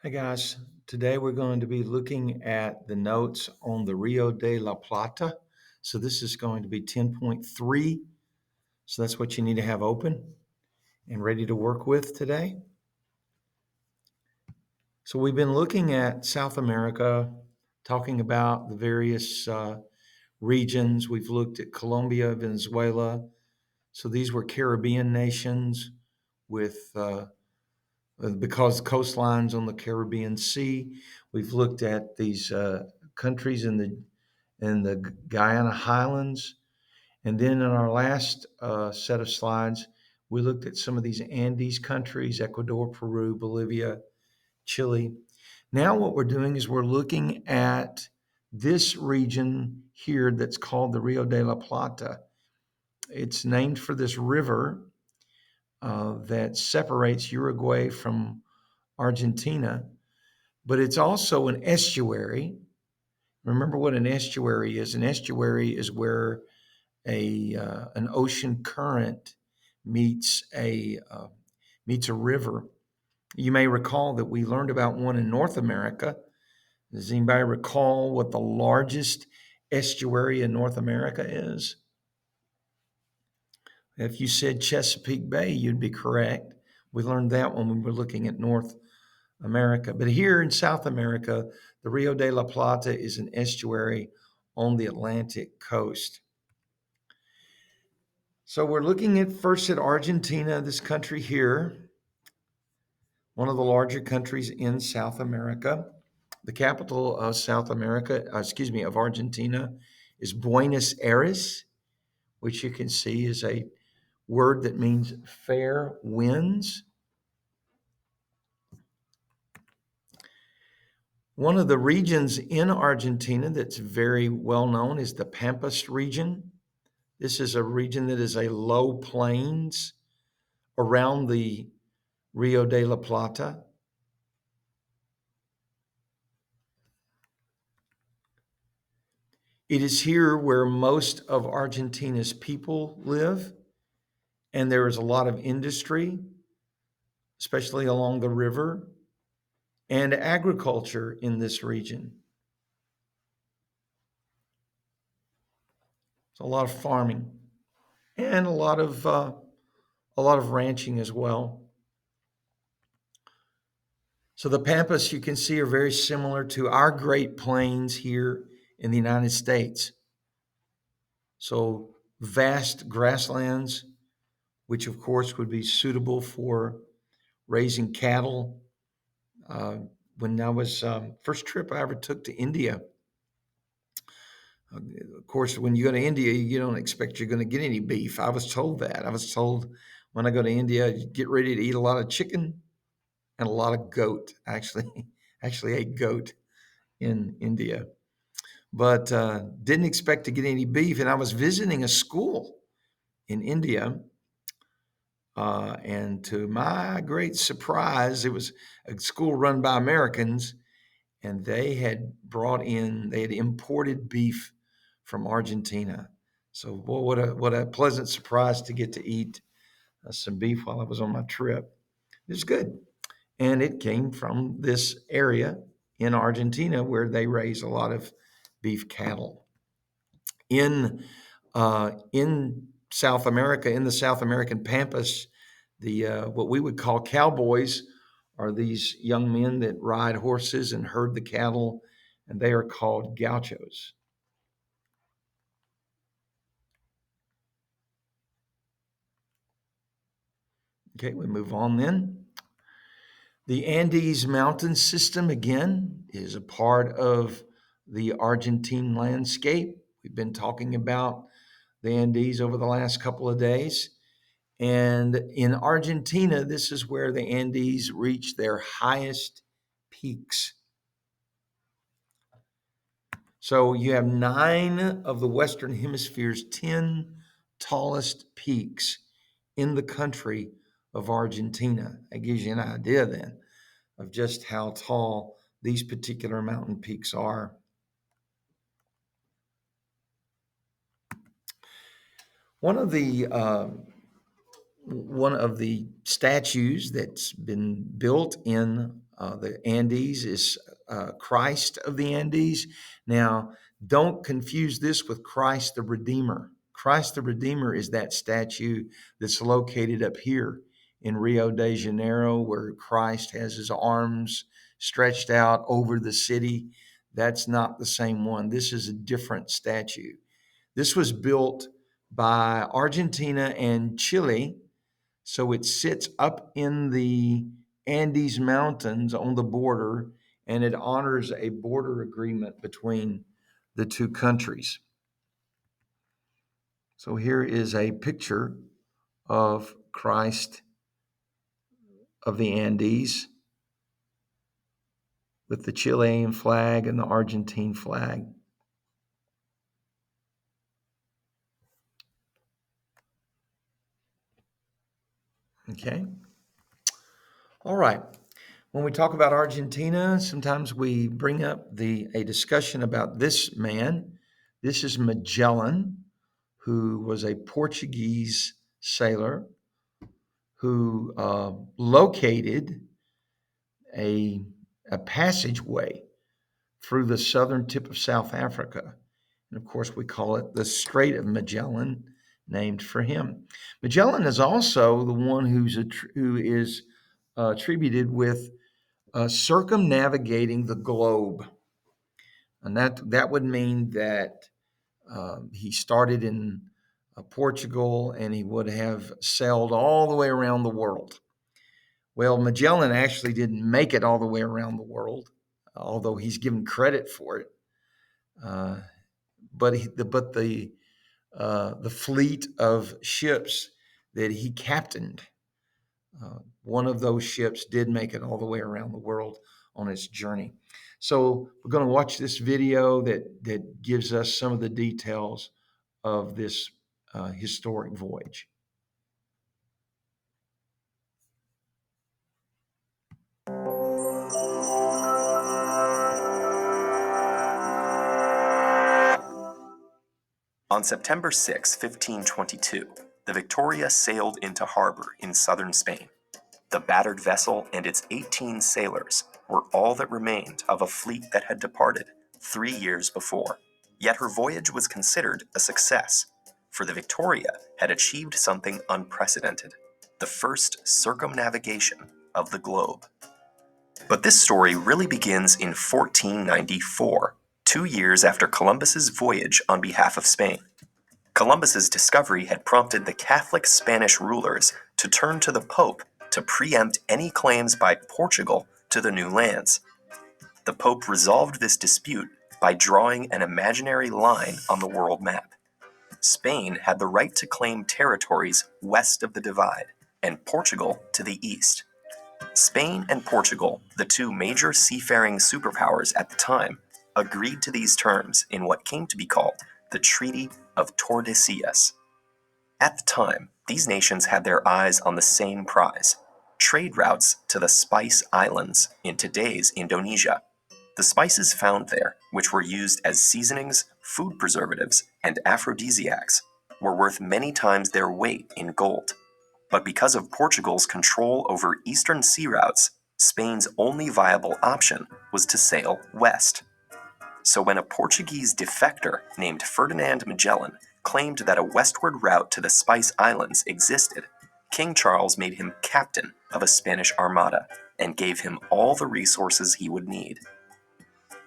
Hey guys, today we're going to be looking at the notes on the Rio de la Plata. So this is going to be 10.3. So that's what you need to have open and ready to work with today. So we've been looking at South America, talking about the various regions. We've looked at Colombia, Venezuela. So these were Caribbean nations with because coastlines on the Caribbean Sea. We've looked at these countries in the Guyana Highlands, and then in our last set of slides, we looked at some of these Andes countries: Ecuador, Peru, Bolivia, Chile. Now, what we're doing is we're looking at this region here that's called the Rio de la Plata. It's named for this river that separates Uruguay from Argentina, but it's also an estuary. Remember what an estuary is? An estuary is where an ocean current meets a river. You may recall that we learned about one in North America. Does anybody recall what the largest estuary in North America is? If you said Chesapeake Bay, you'd be correct. We learned that when we were looking at North America. But here in South America, the Rio de la Plata is an estuary on the Atlantic coast. So we're looking at first at Argentina, this country here, one of the larger countries in South America. The capital of of Argentina is Buenos Aires, which you can see is a word that means fair winds. One of the regions in Argentina that's very well known is the Pampas region. This is a region that is a low plains around the Rio de la Plata. It is here where most of Argentina's people live, and there is a lot of industry, especially along the river, and agriculture in this region. So a lot of farming and a lot of ranching as well. So the Pampas, you can see, are very similar to our Great Plains here in the United States. So vast grasslands, which of course would be suitable for raising cattle. When I was first trip I ever took to India, of course, when you go to India, you don't expect you're going to get any beef. I was told that. I was told when I go to India, get ready to eat a lot of chicken and a lot of goat. Actually ate goat in India, but didn't expect to get any beef. And I was visiting a school in India, and to my great surprise, it was a school run by Americans, and they had imported beef from Argentina. So, boy, what a pleasant surprise to get to eat some beef while I was on my trip. It was good, and it came from this area in Argentina where they raise a lot of beef cattle. In South America, in the South American Pampas, the what we would call cowboys are these young men that ride horses and herd the cattle, and they are called gauchos. Okay, we move on then. The Andes mountain system, again, is a part of the Argentine landscape. We've been talking about the Andes over the last couple of days. And in Argentina, this is where the Andes reach their highest peaks. So you have 9 of the Western Hemisphere's 10 tallest peaks in the country of Argentina. That gives you an idea then of just how tall these particular mountain peaks are. One of the statues that's been built in The Andes is Christ of the Andes. Now, don't confuse this with Christ the Redeemer. Christ the Redeemer is that statue that's located up here in Rio de Janeiro, where Christ has his arms stretched out over the city. That's not the same one. This is a different statue. This was built by Argentina and Chile, so it sits up in the Andes Mountains on the border, and it honors a border agreement between the two countries. So here is a picture of Christ of the Andes with the Chilean flag and the Argentine flag. Okay. All right. When we talk about Argentina, sometimes we bring up a discussion about this man. This is Magellan, who was a Portuguese sailor who located a passageway through the southern tip of South Africa. And of course, we call it the Strait of Magellan, named for him. Magellan is also the one who is attributed with circumnavigating the globe. And that would mean that he started in Portugal and he would have sailed all the way around the world. Well, Magellan actually didn't make it all the way around the world, although he's given credit for it. But the fleet of ships that he captained, one of those ships did make it all the way around the world on its journey. So we're going to watch this video that gives us some of the details of this historic voyage. On September 6, 1522, the Victoria sailed into harbor in southern Spain. The battered vessel and its 18 sailors were all that remained of a fleet that had departed 3 years before. Yet her voyage was considered a success, for the Victoria had achieved something unprecedented: the first circumnavigation of the globe. But this story really begins in 1494, 2 years after Columbus's voyage on behalf of Spain. Columbus's discovery had prompted the Catholic Spanish rulers to turn to the Pope to preempt any claims by Portugal to the new lands. The Pope resolved this dispute by drawing an imaginary line on the world map. Spain had the right to claim territories west of the divide, and Portugal to the east. Spain and Portugal, the two major seafaring superpowers at the time, agreed to these terms in what came to be called the Treaty of Tordesillas. At the time, these nations had their eyes on the same prize: trade routes to the Spice Islands in today's Indonesia. The spices found there, which were used as seasonings, food preservatives, and aphrodisiacs, were worth many times their weight in gold. But because of Portugal's control over eastern sea routes, Spain's only viable option was to sail west. So when a Portuguese defector named Ferdinand Magellan claimed that a westward route to the Spice Islands existed, King Charles made him captain of a Spanish armada and gave him all the resources he would need.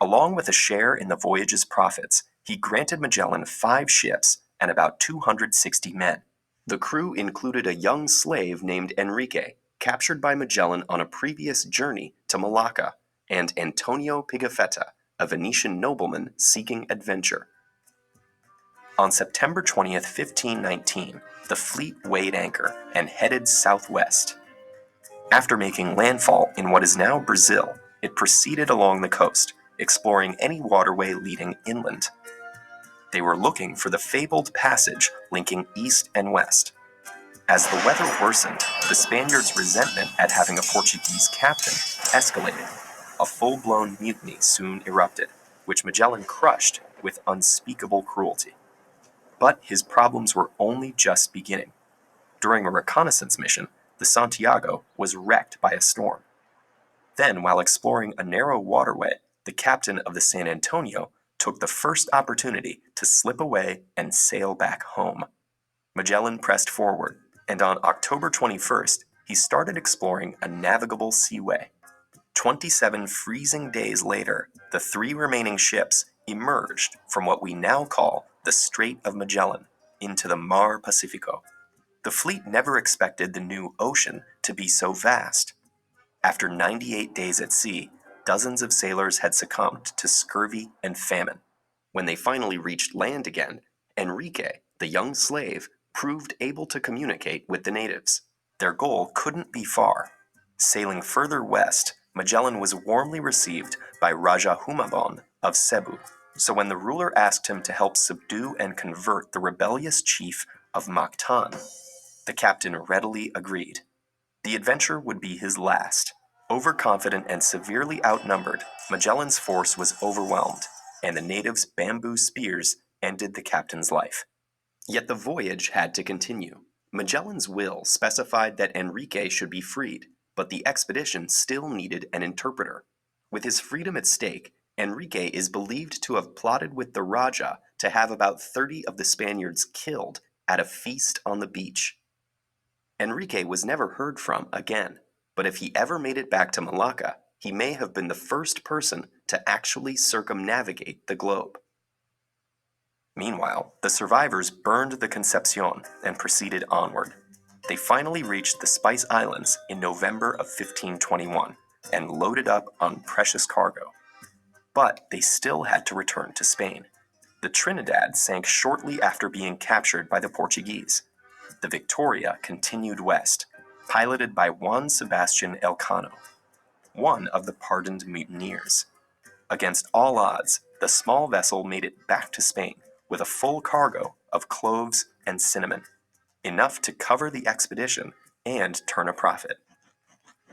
Along with a share in the voyage's profits, he granted Magellan 5 ships and about 260 men. The crew included a young slave named Enrique, captured by Magellan on a previous journey to Malacca, and Antonio Pigafetta, a Venetian nobleman seeking adventure. On September 20th, 1519, the fleet weighed anchor and headed southwest. After making landfall in what is now Brazil, it proceeded along the coast, exploring any waterway leading inland. They were looking for the fabled passage linking east and west. As the weather worsened, the Spaniards' resentment at having a Portuguese captain escalated. A full-blown mutiny soon erupted, which Magellan crushed with unspeakable cruelty. But his problems were only just beginning. During a reconnaissance mission, the Santiago was wrecked by a storm. Then, while exploring a narrow waterway, the captain of the San Antonio took the first opportunity to slip away and sail back home. Magellan pressed forward, and on October 21st, he started exploring a navigable seaway. 27 freezing days later, the three remaining ships emerged from what we now call the Strait of Magellan into the Mar Pacifico. The fleet never expected the new ocean to be so vast. After 98 days at sea, dozens of sailors had succumbed to scurvy and famine. When they finally reached land again, Enrique, the young slave, proved able to communicate with the natives. Their goal couldn't be far. Sailing further west, Magellan was warmly received by Raja Humabon of Cebu. So when the ruler asked him to help subdue and convert the rebellious chief of Mactan, the captain readily agreed. The adventure would be his last. Overconfident and severely outnumbered, Magellan's force was overwhelmed, and the natives' bamboo spears ended the captain's life. Yet the voyage had to continue. Magellan's will specified that Enrique should be freed, but the expedition still needed an interpreter. With his freedom at stake, Enrique is believed to have plotted with the Rajah to have about 30 of the Spaniards killed at a feast on the beach. Enrique was never heard from again, but if he ever made it back to Malacca, he may have been the first person to actually circumnavigate the globe. Meanwhile, the survivors burned the Concepcion and proceeded onward. They finally reached the Spice Islands in November of 1521 and loaded up on precious cargo. But they still had to return to Spain. The Trinidad sank shortly after being captured by the Portuguese. The Victoria continued west, piloted by Juan Sebastian Elcano, one of the pardoned mutineers. Against all odds, the small vessel made it back to Spain with a full cargo of cloves and cinnamon, enough to cover the expedition and turn a profit.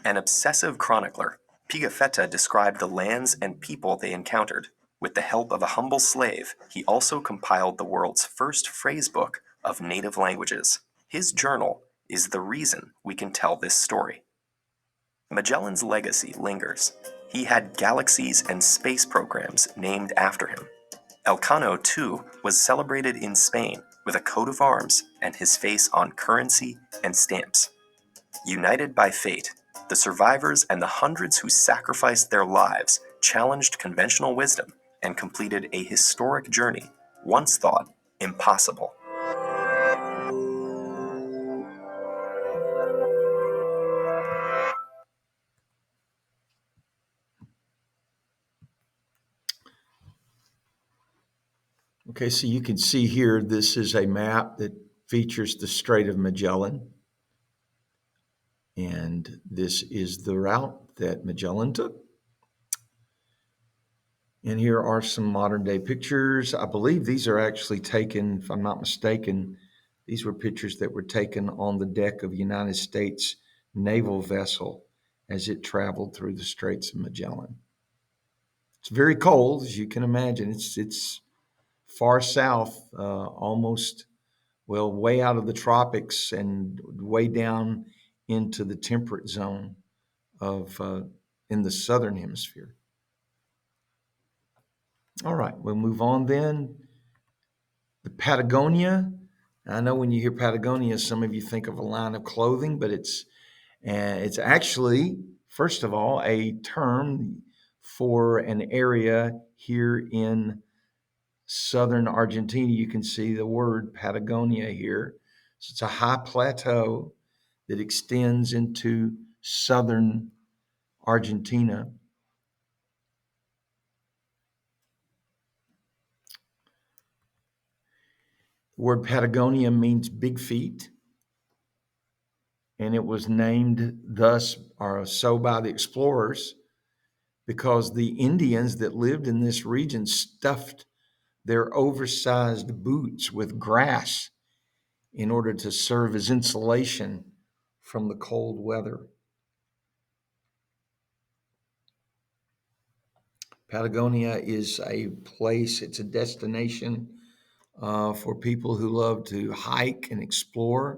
An obsessive chronicler, Pigafetta described the lands and people they encountered. With the help of a humble slave, he also compiled the world's first phrase book of native languages. His journal is the reason we can tell this story. Magellan's legacy lingers. He had galaxies and space programs named after him. Elcano, too, was celebrated in Spain with a coat of arms and his face on currency and stamps. United by fate, the survivors and the hundreds who sacrificed their lives challenged conventional wisdom and completed a historic journey once thought impossible. Okay, so you can see here, this is a map that features the Strait of Magellan. And this is the route that Magellan took. And here are some modern day pictures. I believe these are actually taken, if I'm not mistaken, these were pictures that were taken on the deck of a United States naval vessel as it traveled through the Straits of Magellan. It's very cold, as you can imagine. It's far south, almost, well, way out of the tropics and way down into the temperate zone of in the southern hemisphere. All right, we'll move on then. The Patagonia. I know when you hear Patagonia, some of you think of a line of clothing, but it's actually, first of all, a term for an area here in southern Argentina. You can see the word Patagonia here. So it's a high plateau that extends into southern Argentina. The word Patagonia means big feet, and it was named thus or so by the explorers because the Indians that lived in this region stuffed their oversized boots with grass in order to serve as insulation from the cold weather. Patagonia is a place, it's a destination for people who love to hike and explore.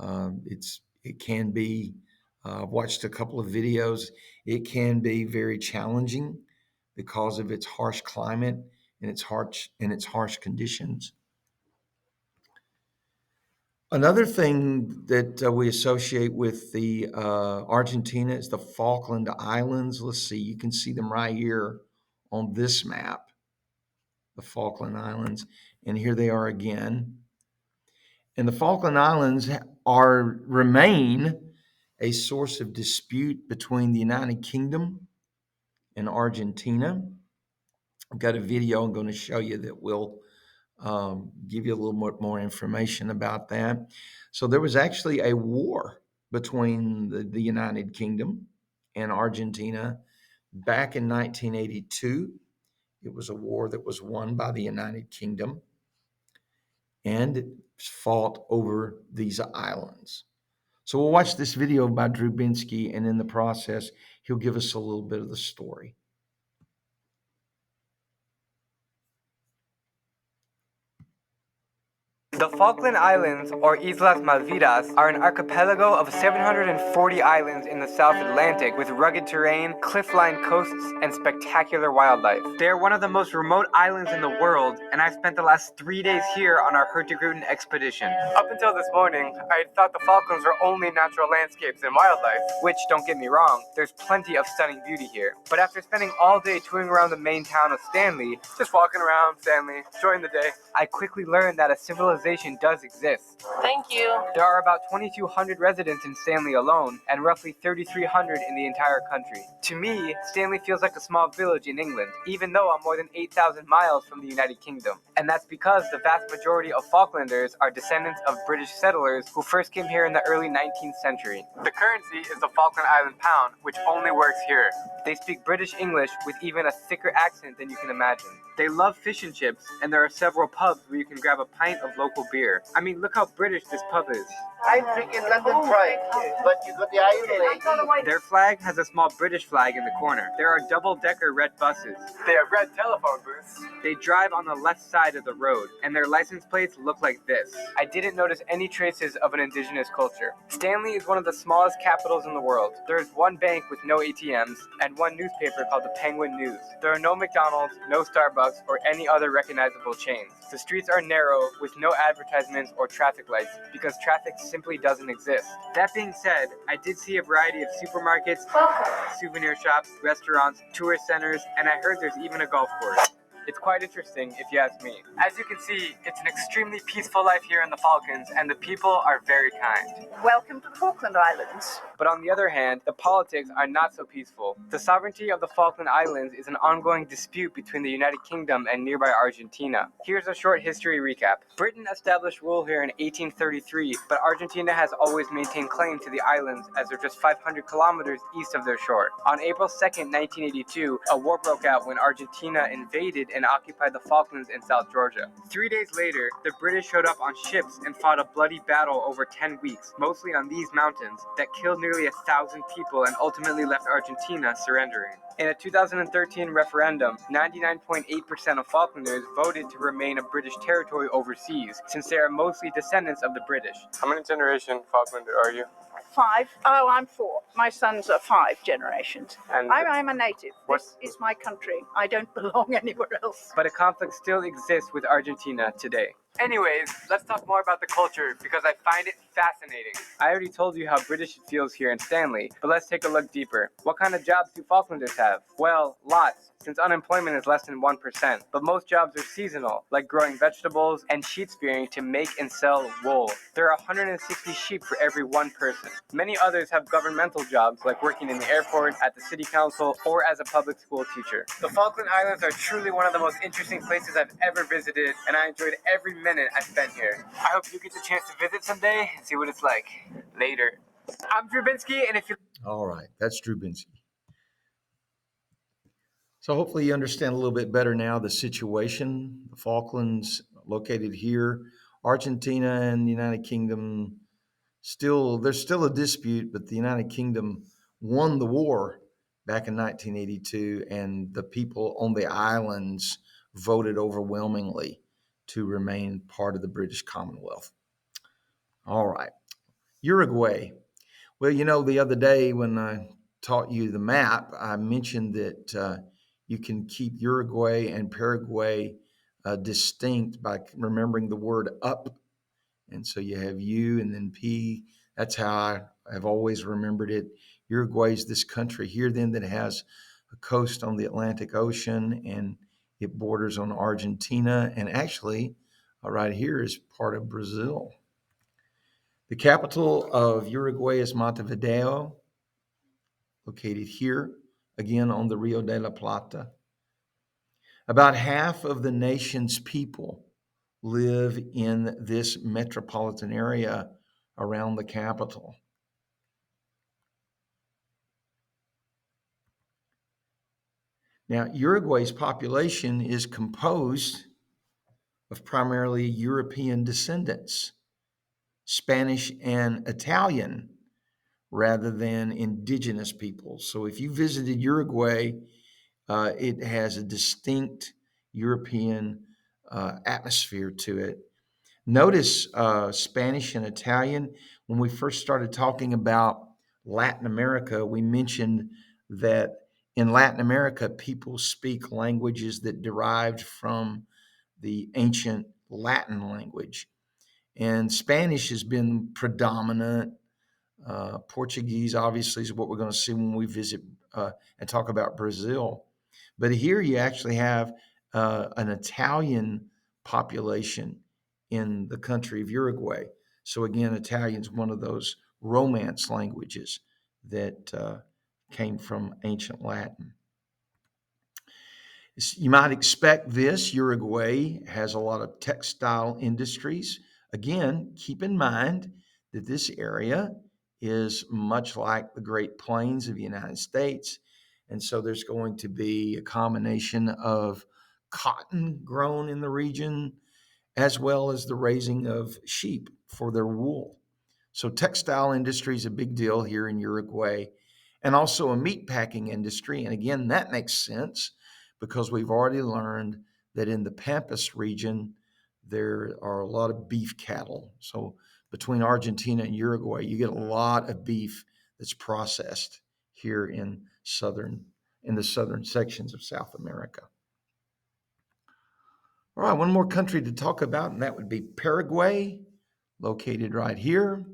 It can be I've watched a couple of videos. It can be very challenging because of its harsh climate and its harsh conditions. Another thing that we associate with the Argentina is the Falkland Islands. Let's see, you can see them right here on this map, the Falkland Islands, and here they are again. And the Falkland Islands remain a source of dispute between the United Kingdom and Argentina. I've got a video I'm going to show you that will give you a little more information about that. So there was actually a war between the United Kingdom and Argentina back in 1982. It was a war that was won by the United Kingdom, and it fought over these islands. So we'll watch this video by Drew Binsky, and in the process, he'll give us a little bit of the story. The Falkland Islands, or Islas Malvinas, are an archipelago of 740 islands in the South Atlantic with rugged terrain, cliff-lined coasts, and spectacular wildlife. They are one of the most remote islands in the world, and I've spent the last 3 days here on our Hurtigruten expedition. Up until this morning, I had thought the Falklands were only natural landscapes and wildlife, which, don't get me wrong, there's plenty of stunning beauty here. But after spending all day touring around the main town of Stanley, just walking around Stanley, enjoying the day, I quickly learned that a civilization does exist. Thank you. There are about 2,200 residents in Stanley alone, and roughly 3,300 in the entire country. To me, Stanley feels like a small village in England, even though I'm more than 8,000 miles from the United Kingdom. And that's because the vast majority of Falklanders are descendants of British settlers who first came here in the early 19th century. The currency is the Falkland Island pound, which only works here. They speak British English with even a thicker accent than you can imagine. They love fish and chips, and there are several pubs where you can grab a pint of local beer. I mean, look how British this pub is. I'm drinking London Pride, but you got the island. Their flag has a small British flag in the corner. There are double-decker red buses. They have red telephone booths. They drive on the left side of the road, and their license plates look like this. I didn't notice any traces of an indigenous culture. Stanley is one of the smallest capitals in the world. There is one bank with no ATMs, and one newspaper called the Penguin News. There are no McDonald's, no Starbucks, or any other recognizable chains. The streets are narrow, with no advertisements or traffic lights, because traffic simply doesn't exist. That being said, I did see a variety of supermarkets, souvenir shops, restaurants, tourist centers, and I heard there's even a golf course. It's quite interesting, if you ask me. As you can see, it's an extremely peaceful life here in the Falklands, and the people are very kind. Welcome to the Falkland Islands. But on the other hand, the politics are not so peaceful. The sovereignty of the Falkland Islands is an ongoing dispute between the United Kingdom and nearby Argentina. Here's a short history recap. Britain established rule here in 1833, but Argentina has always maintained claim to the islands as they're just 500 kilometers east of their shore. On April 2nd, 1982, a war broke out when Argentina invaded and occupied the Falklands in South Georgia. 3 days later, the British showed up on ships and fought a bloody battle over 10 weeks, mostly on these mountains, that killed nearly 1,000 people and ultimately left Argentina surrendering. In a 2013 referendum, 99.8% of Falklanders voted to remain a British territory overseas, since they are mostly descendants of the British. How many generation Falklander are you? 5. Oh, I'm 4. My sons are 5 generations. And I'm a native. This is my country. I don't belong anywhere else. But a conflict still exists with Argentina today. Anyways, let's talk more about the culture because I find it fascinating. I already told you how British it feels here in Stanley, but let's take a look deeper. What kind of jobs do Falklanders have? Well, lots, since unemployment is less than 1%. But most jobs are seasonal, like growing vegetables and sheep spearing to make and sell wool. There are 160 sheep for every one person. Many others have governmental jobs, like working in the airport, at the city council, or as a public school teacher. The Falkland Islands are truly one of the most interesting places I've ever visited, and I enjoyed every minute I spent here. I hope you get the chance to visit someday and see what it's like. Later. I'm Drew Binsky, and if you... All right, that's Drew Binsky. So hopefully you understand a little bit better now the situation. The Falklands located here, Argentina and the United Kingdom there's still a dispute, but the United Kingdom won the war back in 1982, and the people on the islands voted overwhelmingly to remain part of the British Commonwealth. All right, Uruguay. Well, the other day when I taught you the map, I mentioned that you can keep Uruguay and Paraguay distinct by remembering the word up. And so you have U and then P. That's how I have always remembered it. Uruguay is this country here then that has a coast on the Atlantic Ocean, and it borders on Argentina. And actually, right here is part of Brazil. The capital of Uruguay is Montevideo, located here, again on the Rio de la Plata. About half of the nation's people live in this metropolitan area around the capital. Now, Uruguay's population is composed of primarily European descendants, Spanish and Italian, rather than indigenous peoples. So if you visited Uruguay, it has a distinct European atmosphere to it. Notice Spanish and Italian. When we first started talking about Latin America, we mentioned that in Latin America, people speak languages that derived from the ancient Latin language. And Spanish has been predominant. Portuguese, obviously, is what we're going to see when we visit and talk about Brazil. But here you actually have an Italian population in the country of Uruguay. So again, Italian is one of those Romance languages that came from ancient Latin. You might expect this. Uruguay has a lot of textile industries. Again, keep in mind that this area is much like the Great Plains of the United States. And so there's going to be a combination of cotton grown in the region, as well as the raising of sheep for their wool. So textile industry is a big deal here in Uruguay, and also a meat packing industry. And again, that makes sense because we've already learned that in the Pampas region, there are a lot of beef cattle. So between Argentina and Uruguay, you get a lot of beef that's processed here in the southern sections of South America. All right, one more country to talk about, and that would be Paraguay, located right here.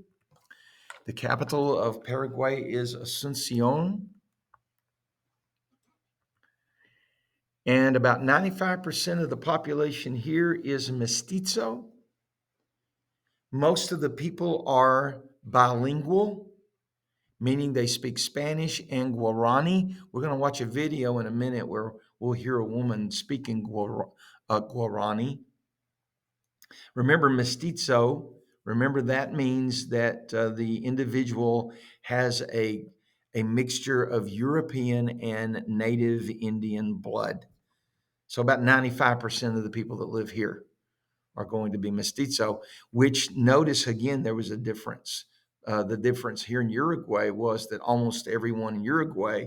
The capital of Paraguay is Asuncion. And about 95% of the population here is mestizo. Most of the people are bilingual, meaning they speak Spanish and Guarani. We're going to watch a video in a minute where we'll hear a woman speaking Guarani. Remember, mestizo, remember that means that the individual has a mixture of European and native Indian blood. So about 95% of the people that live here are going to be mestizo, which, notice again, there was a difference. The difference here in Uruguay was that almost everyone in Uruguay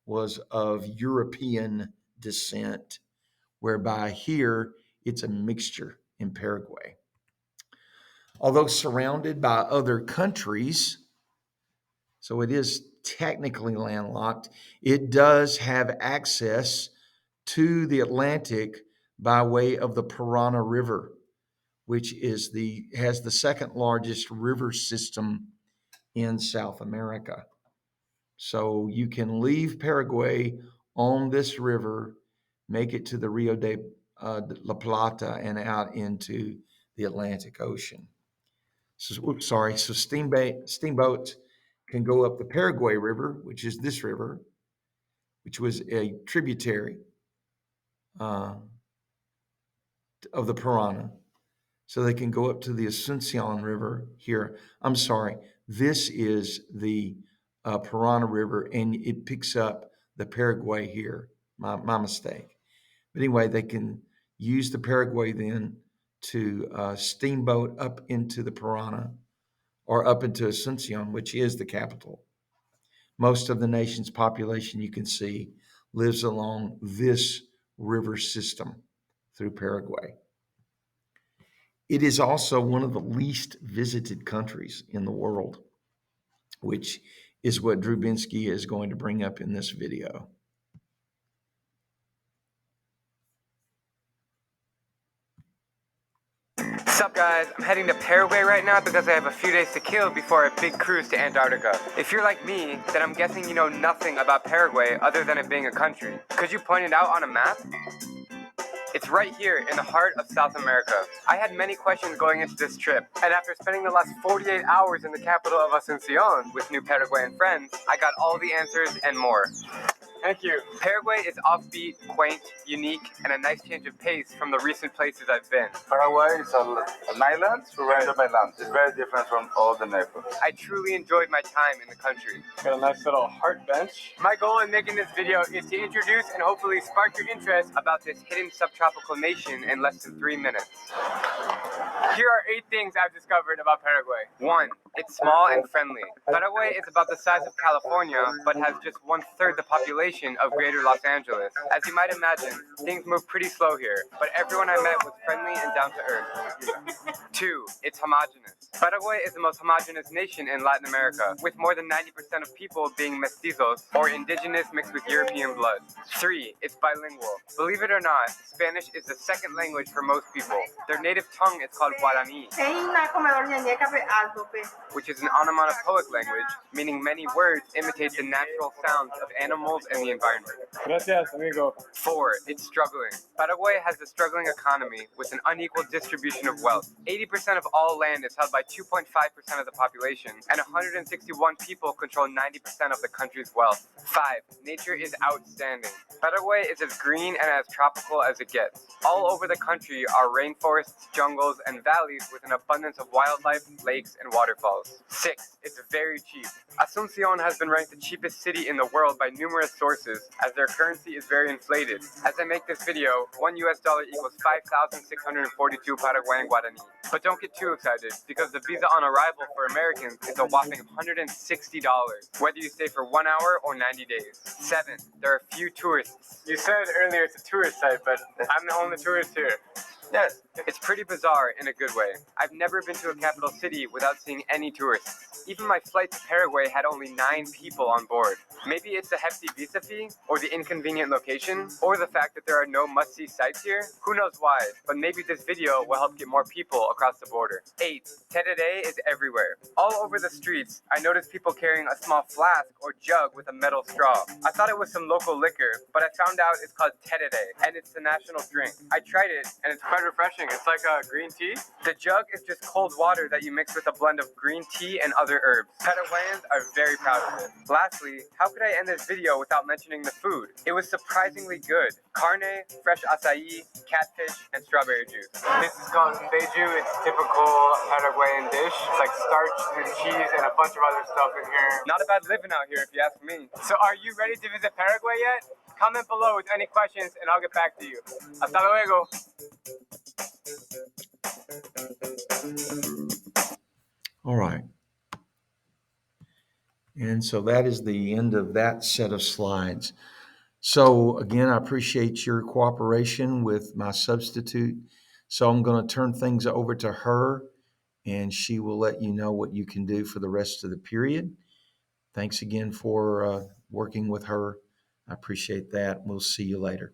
was of European descent, whereby here it's a mixture in Paraguay. Although surrounded by other countries, so it is technically landlocked, it does have access to the Atlantic by way of the Parana River, which has the second largest river system in South America. So you can leave Paraguay on this river, make it to the Rio de la Plata, and out into the Atlantic Ocean. So steamboats can go up the Paraguay River, which is this river, which was a tributary uh, of the Parana. So they can go up to the Asuncion River here. I'm sorry, this is the Parana River, and it picks up the Paraguay here. My mistake. But anyway, they can use the Paraguay then to steamboat up into the Parana or up into Asuncion, which is the capital. Most of the nation's population, you can see, lives along this river system through Paraguay. It is also one of the least visited countries in the world. which is what Drubinski is going to bring up in this video. What's up, guys? I'm heading to Paraguay right now because I have a few days to kill before a big cruise to Antarctica. If you're like me, then I'm guessing you know nothing about Paraguay other than it being a country. Could you point it out on a map? It's right here in the heart of South America. I had many questions going into this trip, and after spending the last 48 hours in the capital of Asuncion with new Paraguayan friends, I got all the answers and more. Thank you. Paraguay is offbeat, quaint, unique, and a nice change of pace from the recent places I've been. Paraguay is an island surrounded by land. It's very different from all the neighborhoods. I truly enjoyed my time in the country. Got a nice little heart bench. My goal in making this video is to introduce and hopefully spark your interest about this hidden subtropical nation in less than 3 minutes. Here are 8 things I've discovered about Paraguay. 1. It's small and friendly. Paraguay is about the size of California, but has just 1/3 the population of greater Los Angeles. As you might imagine, things move pretty slow here, but everyone I met was friendly and down to earth. 2. It's homogenous. Paraguay is the most homogenous nation in Latin America, with more than 90% of people being mestizos, or indigenous mixed with European blood. 3. It's bilingual. Believe it or not, Spanish is the second language for most people. Their native tongue is called Guarani, which is an onomatopoeic language, meaning many words imitate the natural sounds of animals and the environment. Gracias, amigo. 4. It's struggling. Paraguay has a struggling economy with an unequal distribution of wealth. 80% of all land is held by 2.5% of the population, and 161 people control 90% of the country's wealth. 5. Nature is outstanding. Paraguay is as green and as tropical as it gets. All over the country are rainforests, jungles, and valleys with an abundance of wildlife, lakes, and waterfalls. 6. It's very cheap. Asuncion has been ranked the cheapest city in the world by numerous sources, as their currency is very inflated. As I make this video, $1 equals 5,642 Paraguayan Guarani. But don't get too excited, because the visa on arrival for Americans is a whopping $160, whether you stay for 1 hour or 90 days. 7. There are few tourists. You said earlier it's a tourist site, but I'm the only tourist here. Yes, it's pretty bizarre in a good way. I've never been to a capital city without seeing any tourists. Even my flight to Paraguay had only 9 people on board. Maybe it's the hefty visa fee, or the inconvenient location, or the fact that there are no must-see sites here. Who knows why, but maybe this video will help get more people across the border. 8. Tereré is everywhere. All over the streets, I noticed people carrying a small flask or jug with a metal straw. I thought it was some local liquor, but I found out it's called tereré, and it's the national drink. I tried it, and it's quite refreshing. It's like a green tea. The jug is just cold water that you mix with a blend of green tea and other herbs. Paraguayans are very proud of it. Lastly, how could I end this video without mentioning the food? It was surprisingly good. Carne, fresh acai, catfish, and strawberry juice. This is called beiju. It's a typical Paraguayan dish. It's like starch and cheese and a bunch of other stuff in here. Not a bad living out here if you ask me. So are you ready to visit Paraguay yet? Comment below with any questions and I'll get back to you. Hasta luego. All right. And so that is the end of that set of slides. So again, I appreciate your cooperation with my substitute. So I'm going to turn things over to her, and she will let you know what you can do for the rest of the period. Thanks again for working with her. I appreciate that. We'll see you later.